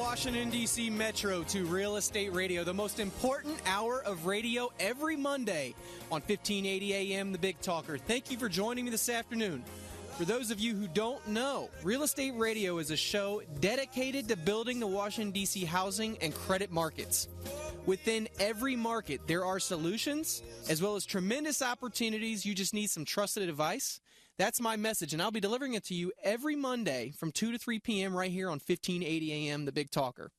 Washington, D.C. Metro to Real Estate Radio, the most important hour of radio every Monday on 1580 AM, The Big Talker. Thank you for joining me this afternoon. For those of you who don't know, Real Estate Radio is a show dedicated to building the Washington, D.C. housing and credit markets. Within every market, there are solutions as well as tremendous opportunities. You just need some trusted advice. That's my message, and I'll be delivering it to you every Monday from 2 to 3 p.m. right here on 1580 AM, The Big Talker.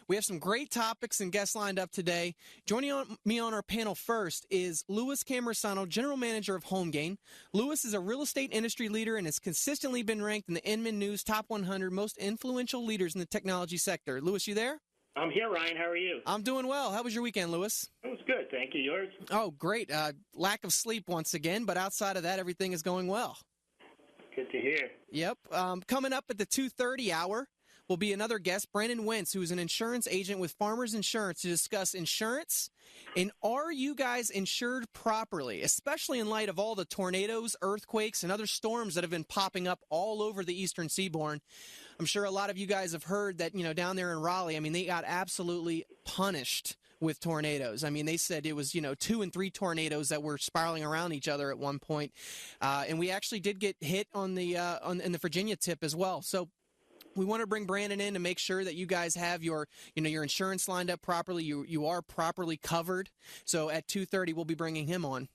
We have some great topics and guests lined up today. Joining me on our panel first is Louis Cammarosano, General Manager of HomeGain. Louis is a real estate industry leader and has consistently been ranked in the Inman News Top 100 Most Influential Leaders in the Technology Sector. Louis, you there? I'm here, Ryan. How are you? I'm doing well. How was your weekend, Louis? It was good. Thank you. Yours? Oh, great. Lack of sleep once again, but outside of that, everything is going well. Good to hear. Yep. Coming up at the 2:30 hour will be another guest, Brandon Wentz, who is an insurance agent with Farmers Insurance, to discuss insurance and are you guys insured properly, especially in light of all the tornadoes, earthquakes, and other storms that have been popping up all over the eastern seaboard. I'm sure a lot of you guys have heard that, down there in Raleigh, they got absolutely punished with tornadoes. They said it was, 2 and 3 tornadoes that were spiraling around each other at one point. And we actually did get hit in the Virginia tip as well. So we want to bring Brandon in to make sure that you guys have your insurance lined up properly. You are properly covered. So at 2:30, we'll be bringing him on.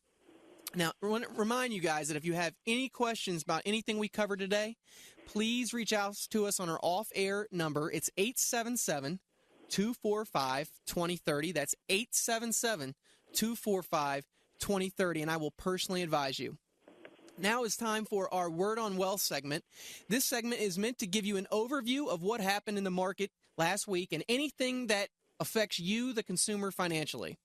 Now, I want to remind you guys that if you have any questions about anything we covered today, please reach out to us on our off-air number. It's 877-245-2030. That's 877-245-2030, and I will personally advise you. Now is time for our Word on Wealth segment. This segment is meant to give you an overview of what happened in the market last week and anything that affects you, the consumer, financially.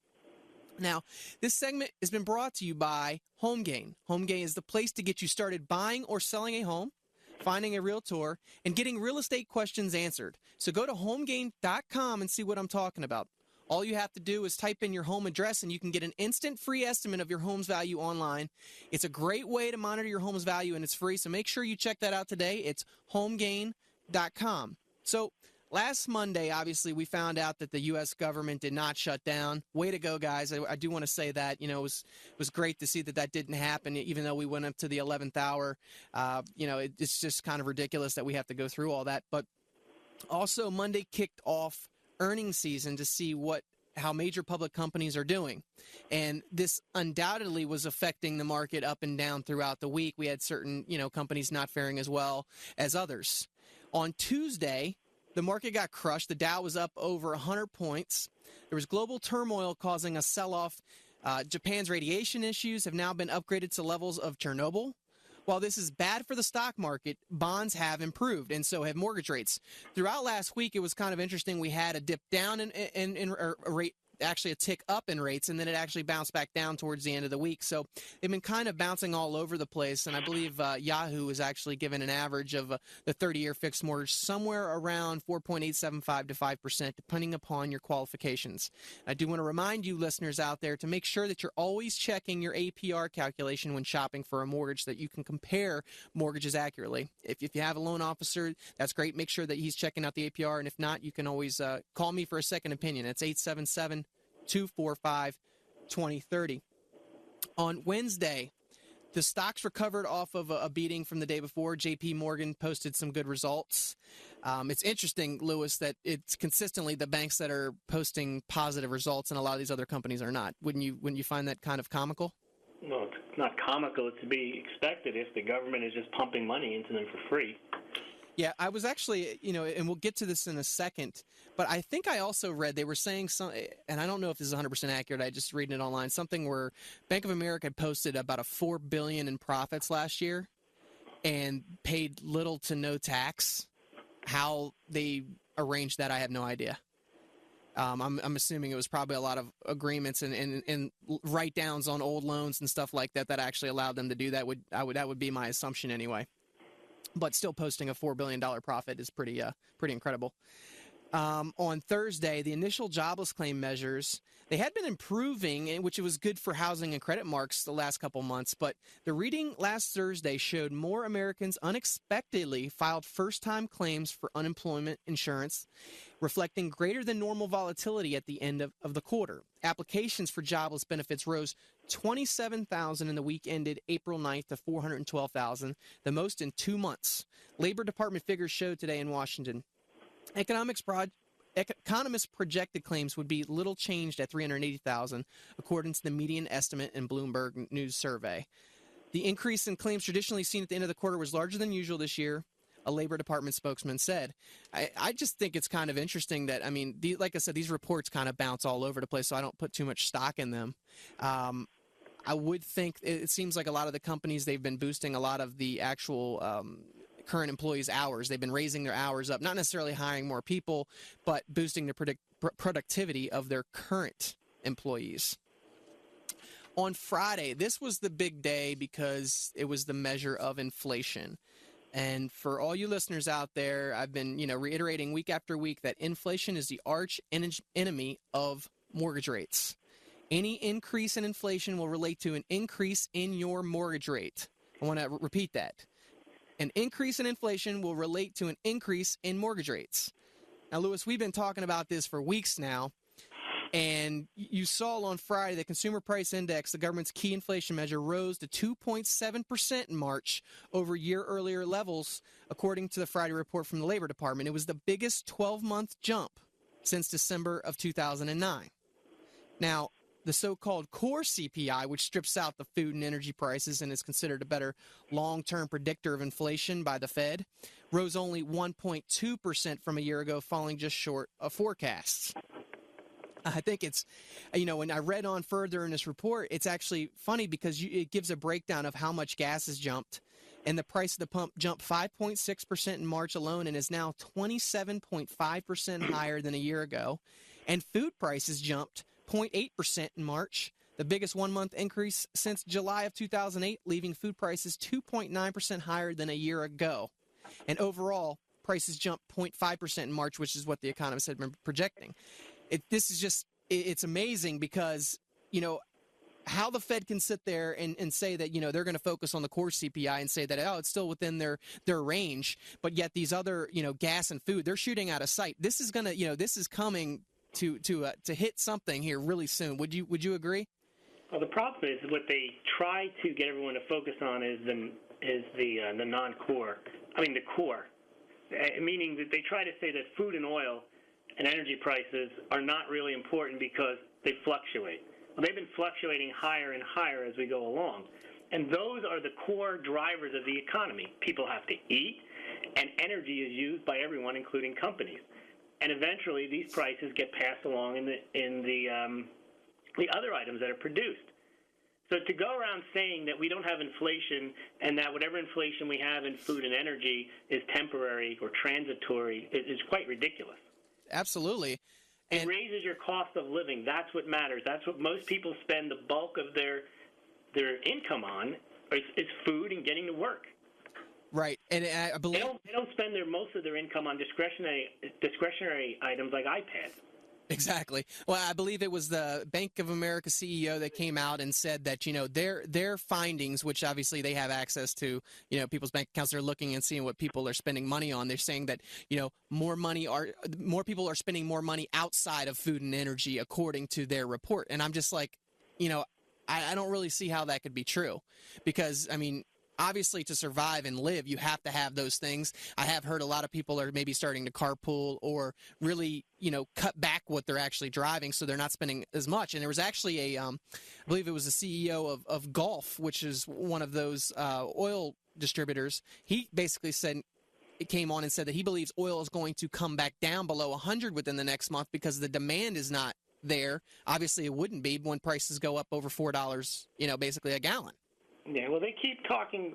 Now, this segment has been brought to you by HomeGain. HomeGain is the place to get you started buying or selling a home, finding a realtor, and getting real estate questions answered. So go to homegain.com and see what I'm talking about. All you have to do is type in your home address and you can get an instant free estimate of your home's value online. It's a great way to monitor your home's value and it's free, so make sure you check that out today. It's homegain.com. So last Monday, obviously, we found out that the U.S. government did not shut down. Way to go, guys. I do want to say that. It was great to see that didn't happen, even though we went up to the 11th hour. It's just kind of ridiculous that we have to go through all that. But also, Monday kicked off earnings season to see how major public companies are doing. And this undoubtedly was affecting the market up and down throughout the week. We had certain, companies not faring as well as others. On Tuesday, the market got crushed. The Dow was up over 100 points. There was global turmoil causing a sell-off. Japan's radiation issues have now been upgraded to levels of Chernobyl. While this is bad for the stock market, bonds have improved, and so have mortgage rates. Throughout last week, it was kind of interesting. We had a dip down in rate, actually a tick up in rates, and then it actually bounced back down towards the end of the week. So they've been kind of bouncing all over the place, and I believe Yahoo is actually given an average of the 30-year fixed mortgage somewhere around 4.875 to 5%, depending upon your qualifications. I do want to remind you listeners out there to make sure that you're always checking your APR calculation when shopping for a mortgage so that you can compare mortgages accurately. If you have a loan officer, that's great. Make sure that he's checking out the APR, and if not, you can always call me for a second opinion. It's 877-245-2030. On Wednesday, the stocks recovered off of a beating from the day before. J.P. Morgan posted some good results. It's interesting, Louis, that it's consistently the banks that are posting positive results and a lot of these other companies are not. Wouldn't you find that kind of comical? No, it's not comical. It's to be expected if the government is just pumping money into them for free. Yeah, I was actually, and we'll get to this in a second, but I think I also read they were saying and I don't know if this is 100% accurate, I just reading it online, something where Bank of America posted about $4 billion in profits last year and paid little to no tax. How they arranged that, I have no idea. I'm assuming it was probably a lot of agreements and write-downs on old loans and stuff like that actually allowed them to do that. That would be my assumption anyway. But still posting a $4 billion profit is pretty incredible. On Thursday, the initial jobless claim measures, they had been improving, which was good for housing and credit marks the last couple months, but the reading last Thursday showed more Americans unexpectedly filed first-time claims for unemployment insurance, reflecting greater than normal volatility at the end of the quarter. Applications for jobless benefits rose 27,000 in the week ended April 9th to 412,000, the most in 2 months. Labor Department figures showed today in Washington. Economists projected claims would be little changed at 380,000, according to the median estimate in Bloomberg News survey. The increase in claims traditionally seen at the end of the quarter was larger than usual this year, a Labor Department spokesman said. I just think it's kind of interesting that, like I said, these reports kind of bounce all over the place, so I don't put too much stock in them. I would think it seems like a lot of the companies, they've been boosting a lot of the actual current employees' hours. They've been raising their hours up, not necessarily hiring more people, but boosting the productivity of their current employees. On Friday, this was the big day because it was the measure of inflation. And for all you listeners out there, I've been, reiterating week after week that inflation is the arch enemy of mortgage rates. Any increase in inflation will relate to an increase in your mortgage rate. I want to repeat that. An increase in inflation will relate to an increase in mortgage rates. Now, Louis, we've been talking about this for weeks now, and you saw on Friday the Consumer Price Index, the government's key inflation measure, rose to 2.7% in March over year-earlier levels, according to the Friday report from the Labor Department. It was the biggest 12-month jump since December of 2009. Now, the so-called core CPI, which strips out the food and energy prices and is considered a better long-term predictor of inflation by the Fed, rose only 1.2% from a year ago, falling just short of forecasts. I think it's, when I read on further in this report, it's actually funny because it gives a breakdown of how much gas has jumped. And the price of the pump jumped 5.6% in March alone and is now 27.5% higher than a year ago. And food prices jumped 0.8% in March, the biggest one-month increase since July of 2008, leaving food prices 2.9% higher than a year ago. And overall, prices jumped 0.5% in March, which is what the economists had been projecting. It's amazing because, how the Fed can sit there and say that, they're going to focus on the core CPI and say that, it's still within their range, but yet these other, gas and food, they're shooting out of sight. This is going to, this is coming to hit something here really soon. Would you agree? Well, the problem is what they try to get everyone to focus on is the non-core. The core, meaning that they try to say that food and oil and energy prices are not really important because they fluctuate. Well, they've been fluctuating higher and higher as we go along, and those are the core drivers of the economy. People have to eat, and energy is used by everyone, including companies. And eventually, these prices get passed along in the other items that are produced. So to go around saying that we don't have inflation and that whatever inflation we have in food and energy is temporary or transitory is quite ridiculous. Absolutely. It raises your cost of living. That's what matters. That's what most people spend the bulk of their income on is food and getting to work. Right, and I believe they don't spend most of their income on discretionary items like iPads. Exactly. Well, I believe it was the Bank of America CEO that came out and said that, their findings, which obviously they have access to, people's bank accounts, they're looking and seeing what people are spending money on. They're saying that, more people are spending more money outside of food and energy, according to their report. And I'm just like, I don't really see how that could be true because, obviously, to survive and live, you have to have those things. I have heard a lot of people are maybe starting to carpool or really, cut back what they're actually driving so they're not spending as much. And there was actually I believe it was the CEO of Gulf, which is one of those oil distributors. He basically came on and said that he believes oil is going to come back down below 100 within the next month because the demand is not there. Obviously, it wouldn't be when prices go up over $4, basically a gallon. Yeah, well, they keep talking,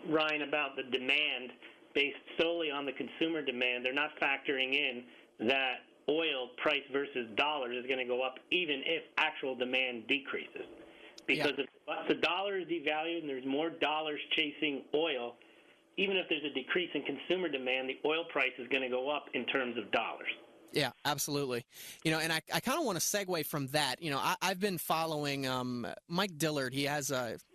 Ryan, about the demand based solely on the consumer demand. They're not factoring in that oil price versus dollars is going to go up even if actual demand decreases. Because if the dollar is devalued and there's more dollars chasing oil, even if there's a decrease in consumer demand, the oil price is going to go up in terms of dollars. Yeah, absolutely. And I kind of want to segue from that. I've been following Mike Dillard. He has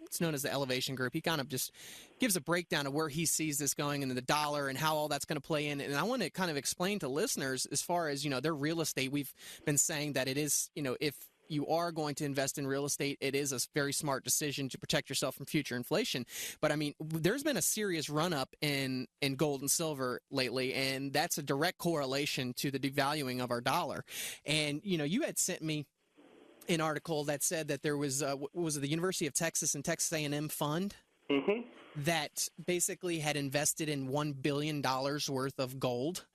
it's known as the Elevation Group. He kind of just gives a breakdown of where he sees this going and the dollar and how all that's going to play in. And I want to kind of explain to listeners as far as, their real estate. We've been saying that it is, if you are going to invest in real estate, it is a very smart decision to protect yourself from future inflation. But, there's been a serious run-up in gold and silver lately, and that's a direct correlation to the devaluing of our dollar. And, you had sent me an article that said that there was, was it the University of Texas and Texas A&M fund that basically had invested in $1 billion worth of gold.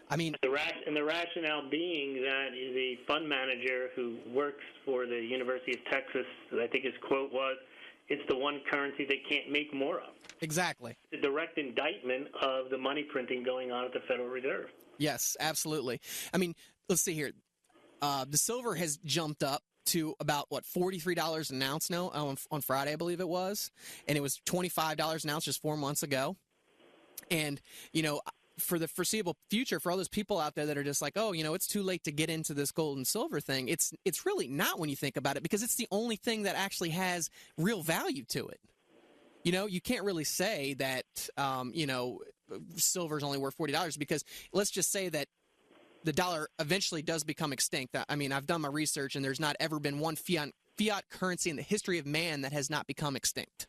The rationale being that the fund manager who works for the University of Texas, I think his quote was, "It's the one currency they can't make more of." Exactly. The direct indictment of the money printing going on at the Federal Reserve. Yes, absolutely. Let's see here. The silver has jumped up to about, $43 an ounce now on Friday, I believe it was. And it was $25 an ounce just 4 months ago. And, for the foreseeable future, for all those people out there that are just like, oh, it's too late to get into this gold and silver thing, it's really not when you think about it, because it's the only thing that actually has real value to it. You can't really say that, silver is only worth $40, because let's just say that the dollar eventually does become extinct. I've done my research, and there's not ever been one fiat currency in the history of man that has not become extinct.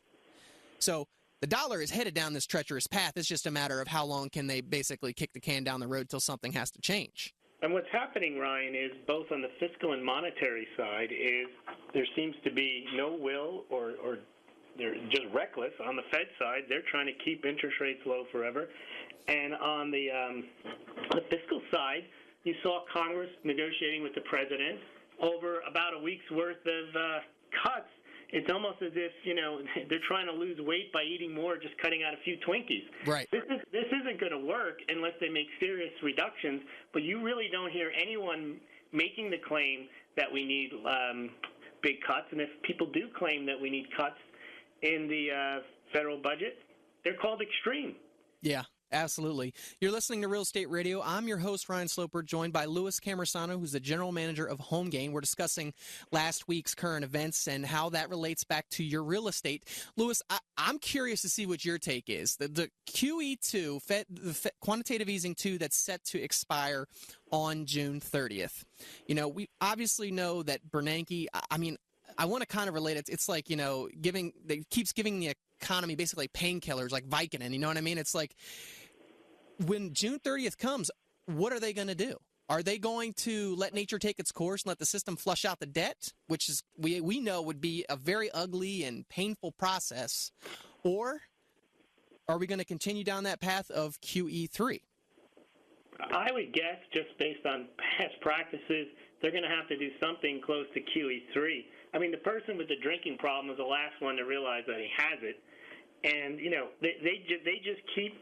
So the dollar is headed down this treacherous path. It's just a matter of how long can they basically kick the can down the road till something has to change. And what's happening, Ryan, is both on the fiscal and monetary side is there seems to be no will or they're just reckless. On the Fed side, they're trying to keep interest rates low forever. And on the fiscal side, you saw Congress negotiating with the president over about a week's worth of cuts. It's almost as if, they're trying to lose weight by eating more, just cutting out a few Twinkies. Right. This isn't going to work unless they make serious reductions, but you really don't hear anyone making the claim that we need big cuts. And if people do claim that we need cuts in the federal budget, they're called extreme. Yeah. Absolutely. You're listening to Real Estate Radio. I'm your host, Ryan Sloper, joined by Louis Cammarosano, who's the general manager of HomeGain. We're discussing last week's current events and how that relates back to your real estate. Louis, I'm curious to see what your take is. The QE2, the quantitative easing 2 that's set to expire on June 30th. We obviously know that Bernanke, I want to kind of relate it. It's like, it keeps giving the economy basically painkillers like Vicodin. You know what I mean? It's like, when June 30th comes, what are they going to do? Are they going to let nature take its course and let the system flush out the debt, which is we know would be a very ugly and painful process? Or are we going to continue down that path of QE3? I would guess, just based on past practices, they're going to have to do something close to QE3. The person with the drinking problem is the last one to realize that he has it. And, they just keep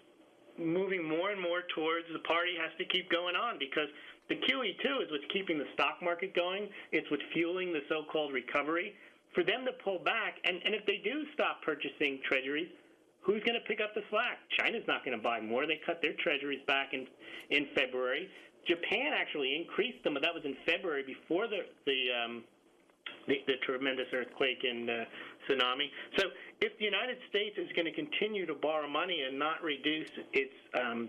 moving more and more towards the party has to keep going on, because the QE2 is what's keeping the stock market going. It's what's fueling the so-called recovery. For them to pull back, and if they do stop purchasing treasuries, who's going to pick up the slack? China's not going to buy more. They cut their treasuries back in February. Japan actually increased them, but that was in February before the tremendous earthquake and tsunami. So if the United States is going to continue to borrow money and not reduce its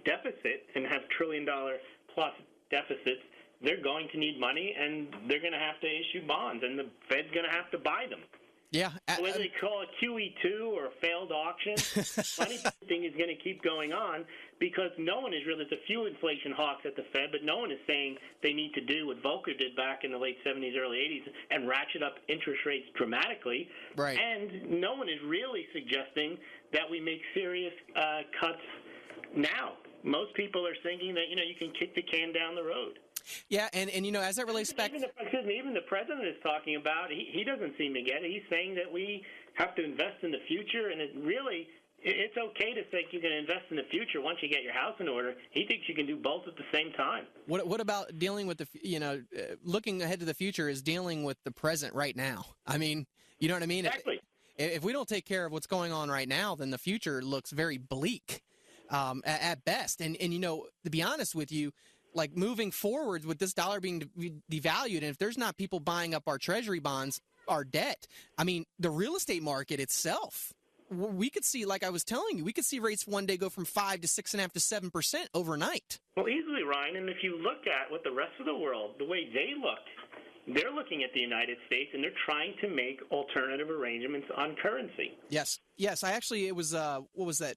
deficit and have trillion-dollar-plus deficits, they're going to need money, and they're going to have to issue bonds, and the Fed's going to have to buy them. Yeah. Whether they call it QE2 or a failed auction, money printing is going to keep going on, because no one is really – there's a few inflation hawks at the Fed, but no one is saying they need to do what Volcker did back in the late 70s, early 80s and ratchet up interest rates dramatically. Right. And no one is really suggesting that we make serious cuts now. Most people are thinking that, you can kick the can down the road. Yeah, and as that relates back... Even the president is talking about, he doesn't seem to get it. He's saying that we have to invest in the future, and it's okay to think you can invest in the future once you get your house in order. He thinks you can do both at the same time. What about dealing with looking ahead to the future is dealing with the present right now? You know what I mean? Exactly. If we don't take care of what's going on right now, then the future looks very bleak at best. And to be honest with you, like moving forward with this dollar being devalued, and if there's not people buying up our treasury bonds, our debt, I mean, the real estate market itself, we could see, like I was telling you, we could see rates one day go from 5 to 6.5 to 7% overnight. Well, easily, Ryan. And if you look at what the rest of the world, the way they look, they're looking at the United States and they're trying to make alternative arrangements on currency. Yes. I actually, it was, what was that?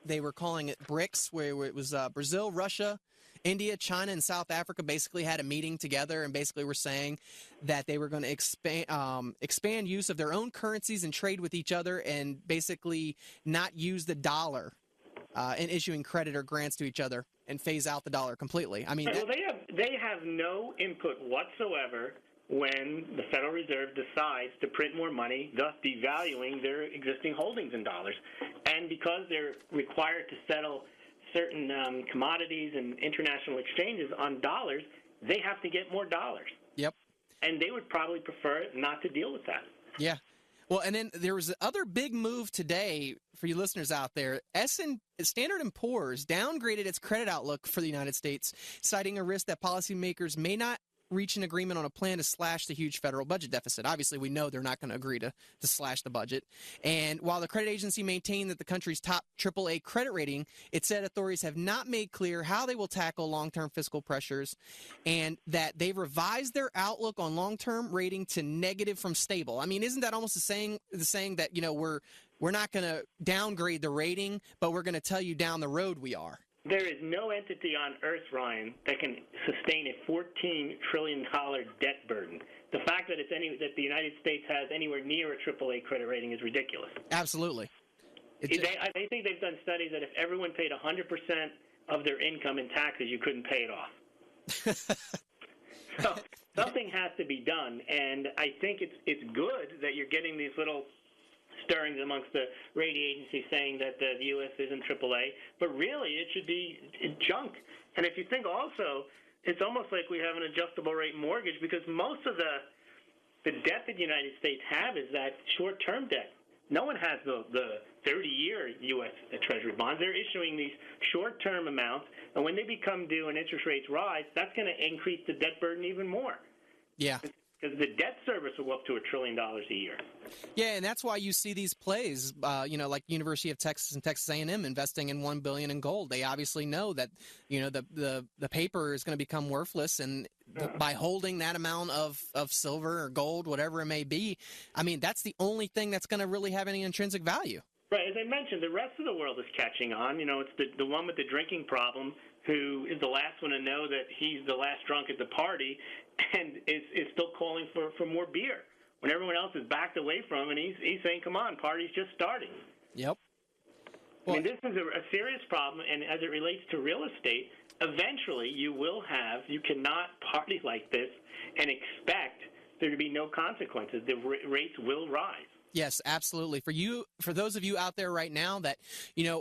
They were calling it BRICS, where it was Brazil, Russia, India, China, and South Africa basically had a meeting together and basically were saying that they were going to expand use of their own currencies and trade with each other and basically not use the dollar in issuing credit or grants to each other and phase out the dollar completely. I mean, well, they have no input whatsoever when the Federal Reserve decides to print more money, thus devaluing their existing holdings in dollars. And because they're required to settle certain commodities and international exchanges on dollars, they have to get more dollars. Yep. And they would probably prefer not to deal with that. Yeah. Well, and then there was the other big move today for you listeners out there. Standard & Poor's downgraded its credit outlook for the United States, citing a risk that policymakers may not reach an agreement on a plan to slash the huge federal budget deficit. Obviously, we know they're not going to agree to slash the budget. And while the credit agency maintained that the country's top AAA credit rating, it said authorities have not made clear how they will tackle long-term fiscal pressures and that they've revised their outlook on long-term rating to negative from stable. I mean, isn't that almost the saying that, you know, we're not going to downgrade the rating, but we're going to tell you down the road we are? There is no entity on Earth, Ryan, that can sustain a $14 trillion debt burden. The fact that that the United States has anywhere near a AAA credit rating is ridiculous. Absolutely. They think they've done studies that if everyone paid 100% of their income in taxes, you couldn't pay it off. So something has to be done, and I think it's good that you're getting these little stirrings amongst the rating agency saying that the U.S. isn't AAA, but really it should be junk. And if you think also, it's almost like we have an adjustable rate mortgage because most of the debt that the United States have is that short-term debt. No one has the 30-year U.S. Treasury bonds. They're issuing these short-term amounts, and when they become due and interest rates rise, that's going to increase the debt burden even more. Yeah. Because the debt service will go up to $1 trillion a year. Yeah, and that's why you see these plays, like University of Texas and Texas A&M investing in $1 billion in gold. They obviously know that, the paper is going to become worthless, and by holding that amount of silver or gold, whatever it may be, I mean, that's the only thing that's going to really have any intrinsic value. Right. As I mentioned, the rest of the world is catching on. It's the one with the drinking problem who is the last one to know that he's the last drunk at the party and is still calling for more beer when everyone else is backed away from him, and he's saying, come on, party's just starting. Yep. Well, I mean, this is a serious problem, and as it relates to real estate, eventually you cannot party like this and expect there to be no consequences. The rates will rise. Yes, absolutely. For those of you out there right now that,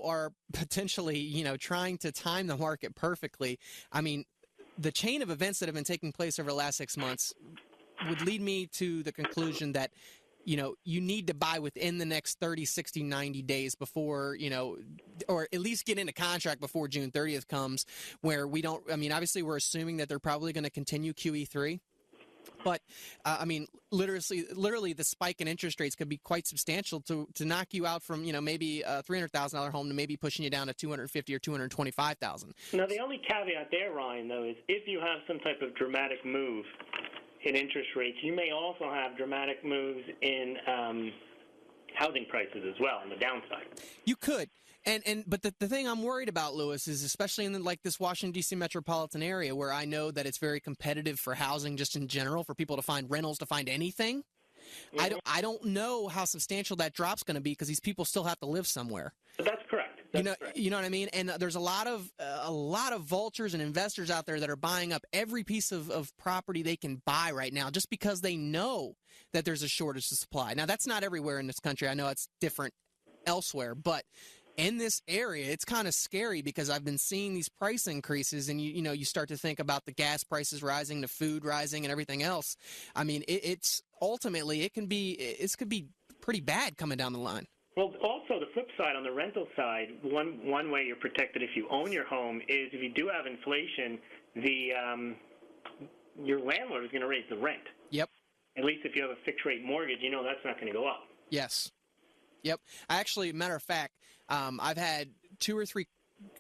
are potentially, trying to time the market perfectly, I mean, the chain of events that have been taking place over the last 6 months would lead me to the conclusion that, you need to buy within the next 30, 60, 90 days before, or at least get into contract before June 30th comes, where obviously we're assuming that they're probably going to continue QE3. But, literally the spike in interest rates could be quite substantial to knock you out from, maybe a $300,000 home to maybe pushing you down to $250,000 or $225,000. Now, the only caveat there, Ryan, though, is if you have some type of dramatic move in interest rates, you may also have dramatic moves in housing prices as well on the downside. You could. But the thing I'm worried about, Lewis, is especially in this Washington, D.C. metropolitan area where I know that it's very competitive for housing just in general, for people to find rentals, to find anything. Mm-hmm. I don't know how substantial that drop's going to be because these people still have to live somewhere. But that's correct. Correct. You know what I mean? And there's a lot of vultures and investors out there that are buying up every piece of property they can buy right now just because they know that there's a shortage of supply. Now, that's not everywhere in this country. I know it's different elsewhere, but in this area, it's kind of scary because I've been seeing these price increases, and you start to think about the gas prices rising, the food rising, and everything else. I mean, it's ultimately it could be pretty bad coming down the line. Well, also the flip side on the rental side, one way you're protected if you own your home is if you do have inflation your landlord is going to raise the rent. Yep. At least if you have a fixed rate mortgage, you know that's not going to go up. Yes. Yep. Actually, matter of fact, I've had 2 or 3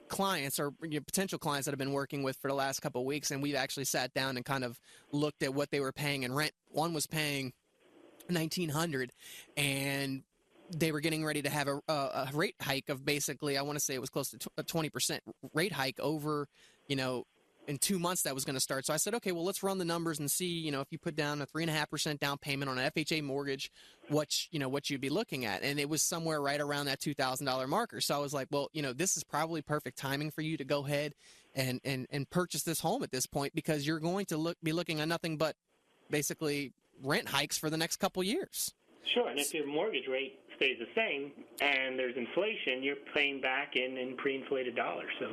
clients or potential clients that I've been working with for the last couple of weeks, and we've actually sat down and kind of looked at what they were paying in rent. One was paying $1,900, and they were getting ready to have a rate hike of basically, I want to say it was close to a 20% rate hike over, in 2 months that was going to start. So I said, okay, well, let's run the numbers and see, if you put down a 3.5% down payment on an FHA mortgage, what you'd be looking at. And it was somewhere right around that $2,000 marker. So I was like, well, this is probably perfect timing for you to go ahead and purchase this home at this point, because you're going to be looking at nothing but basically rent hikes for the next couple years. Sure, and if your mortgage rate stays the same and there's inflation, you're paying back in pre-inflated dollars. So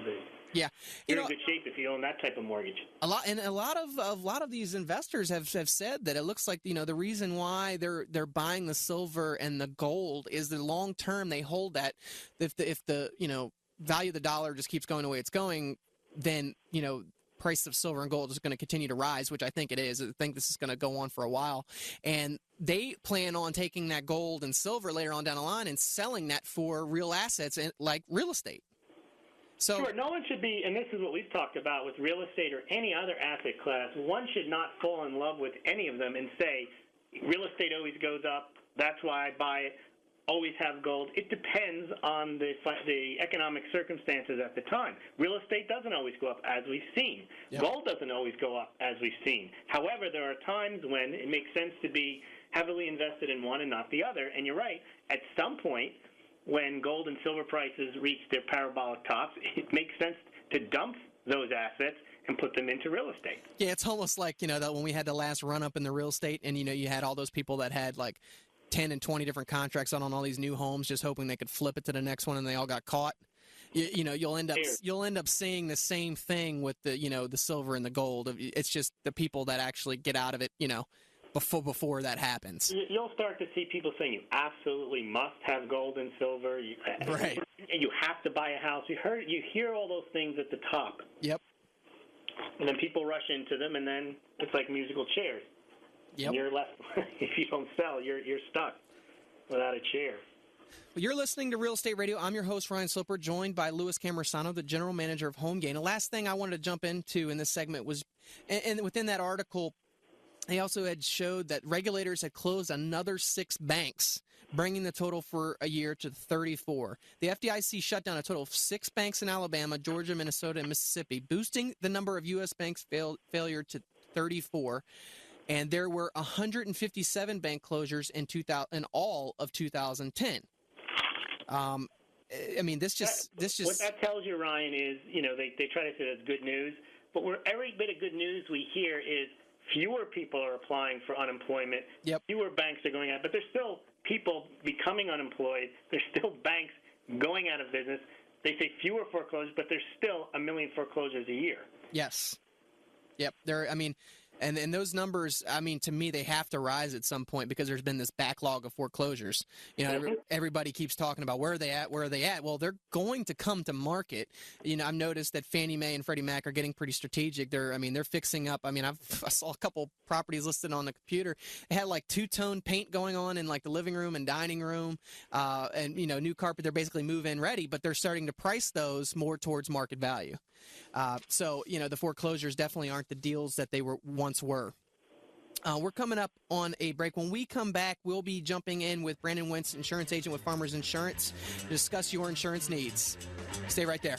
you're in good shape if you own that type of mortgage. A lot of these investors have said that it looks like the reason why they're buying the silver and the gold is the long term they hold that. If the value of the dollar just keeps going the way it's going, then price of silver and gold is going to continue to rise, which I think it is. I think this is going to go on for a while, and they plan on taking that gold and silver later on down the line and selling that for real assets like real estate. So, sure, no one should be, and this is what we've talked about with real estate or any other asset class, one should not fall in love with any of them and say, real estate always goes up, that's why I buy it, always have gold. It depends on the economic circumstances at the time. Real estate doesn't always go up, as we've seen. Yep. Gold doesn't always go up, as we've seen. However, there are times when it makes sense to be heavily invested in one and not the other, and you're right, at some point, when gold and silver prices reach their parabolic tops, it makes sense to dump those assets and put them into real estate. Yeah, it's almost like, that when we had the last run up in the real estate and, you had all those people that had like 10 and 20 different contracts on all these new homes just hoping they could flip it to the next one, and they all got caught. You'll end up seeing the same thing with the silver and the gold. It's just the people that actually get out of it, before that happens. You'll start to see people saying you absolutely must have gold and silver. Right. You have to buy a house. You hear all those things at the top. Yep. And then people rush into them, and then it's like musical chairs. Yep. And you're left, if you don't sell, you're stuck without a chair. Well, you're listening to Real Estate Radio. I'm your host, Ryan Sloper, joined by Louis Cammarosano, the general manager of HomeGain. The last thing I wanted to jump into in this segment was, and within that article, they also had showed that regulators had closed another 6 banks, bringing the total for a year to 34. The FDIC shut down a total of 6 banks in Alabama, Georgia, Minnesota, and Mississippi, boosting the number of U.S. banks failure to 34. And there were 157 bank closures in all of 2010. This just what that tells you, Ryan, is they try to say that's good news, but every bit of good news we hear is fewer people are applying for unemployment. Yep. Fewer banks are going out, but there's still people becoming unemployed. There's still banks going out of business. They say fewer foreclosures, but there's still 1 million foreclosures a year. Yes. Yep. And those numbers, to me, they have to rise at some point because there's been this backlog of foreclosures. Everybody keeps talking about where are they at? Well, they're going to come to market. I've noticed that Fannie Mae and Freddie Mac are getting pretty strategic. They're fixing up. I saw a couple properties listed on the computer. They had like 2-tone paint going on in like the living room and dining room, and new carpet. They're basically move-in ready, but they're starting to price those more towards market value. So the foreclosures definitely aren't the deals that they once were. We're coming up on a break. When we come back, we'll be jumping in with Brandon Wentz, insurance agent with Farmers Insurance, to discuss your insurance needs. Stay right there.